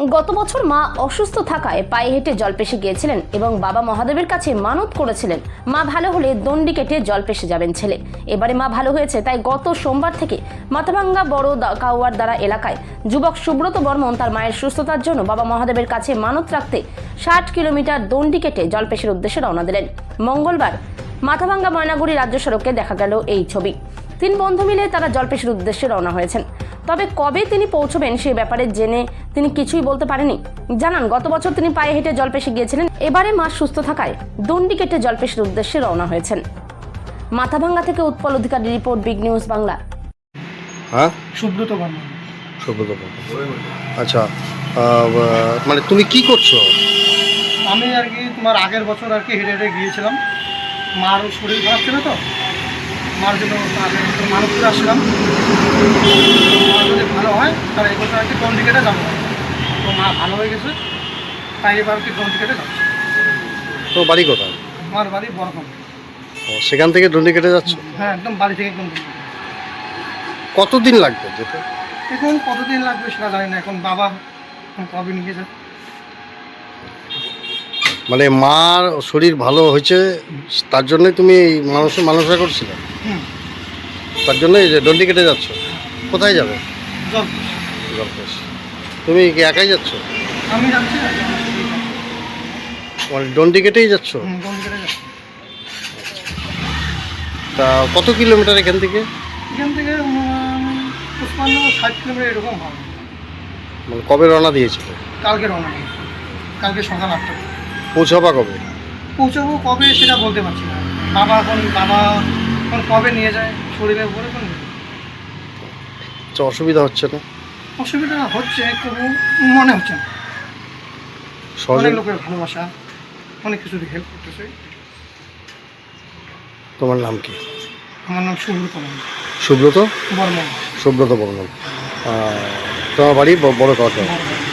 গত বছর মা অসুস্থ থাকায় পায়ে হেঁটে জলপেশে গিয়েছিলেন এবং বাবা মহাদেবের কাছে মানত করেছিলেন মা ভালো হলে দণ্ডি কেটে জলপেশে যাবেন ছেলে। এবারে মা ভালো হয়েছে, তাই গত সোমবার থেকে মাথাভাঙ্গা বড় কাউয়ার দ্বারা এলাকায় যুবক সুব্রত বর্মন তার মায়ের সুস্থতার জন্য বাবা মহাদেবের কাছে মানত রাখতে 60 কিলোমিটার দণ্ডি কেটে জলপেশের উদ্দেশ্যে রওনা দিলেন। মঙ্গলবার মাথাভাঙ্গা ময়নাগুড়ি রাজ্য সড়কে দেখা গেল এই ছবি। 3 বন্ধু মিলে তারা জলপেশের উদ্দেশ্যে রওনা হয়েছেন। তবে কবে তিনি পৌঁছবেন সে ব্যাপারে জেনে তিনি কিছুই বলতে পারেনি। জানান, গত বছর তিনি পায়ে হেঁটে জলপেশে গিয়েছিলেন, এবারে মা সুস্থ থাকায় দণ্ডি কেটে জলপেশের উদ্দেশ্যে রওনা হয়েছেন। মাথাভাঙ্গা থেকে উৎপল অধিকারী রিপোর্ট, বিগ নিউজ বাংলা। হ্যাঁ, সুব্রত বর্মন। সুব্রত বর্মন। আচ্ছা, মানে তুমি কি করছো? আমি আর কি তোমার আগের বছর আর কি হেঁটে হেঁটে গিয়েছিলাম। মার শরীর খারাপ ছিল তো, মার জন্য আগের বছর মানত করে আসছিলাম। মা যদি ভালো হয় তাহলে এই বছর আর কি দণ্ডি কেটে যাবো। তো মা ভালো হয়ে গেছে, তাই এবার আর কি দণ্ডি কেটে যাবো। তো বাড়ি কোথায়? আমার বাড়ি বরকম। সেখান থেকে দণ্ডি কেটে যাচ্ছ? হ্যাঁ, একদম বাড়ি থেকে একদম। কতদিন লাগবে যেতে? এখন কতদিন লাগবে সেটা জানি না, এখন বাবা কবে নিয়ে যায়। মানে মার শরীর ভালো হয়েছে তার জন্যই তুমি এই মানসা করছিলে? হুম, তার জন্যই যে দণ্ডি কেটে যাচ্ছ? কোথায় যাবে? জল। জলপেশ। তুমি কি একাই যাচ্ছ? আমি যাচ্ছি মানে দণ্ডি কেটেই যাচ্ছ? দণ্ডি কেটে যাচ্ছি। তা কত কিলোমিটার এখান থেকে? এখান থেকে 55-60 কিলোমিটার এরকম হবে। মানে কবে রওনা দিয়েছিলে? কালকে রওনা দিই, কালকে সকাল 8টা। পৌঁছাবা কবে? পৌঁছাবো কবে সেটা বলতে পারছি না। বাবা এখন কবে নিয়ে যায় শরীরের উপরে কোন আচ্ছা, অসুবিধা হচ্ছে না? অসুবিধা হচ্ছে, তবু মনে হচ্ছে না। সহজে অনেক লোকের ভালোবাসা, অনেক কিছু হেল্প করতেছে। তোমার নাম কি? আমার নাম সুব্রত সুব্রত বর্মন। সুব্রত বর্মন। তোমার বাড়ি বড় কথা? বর্মন।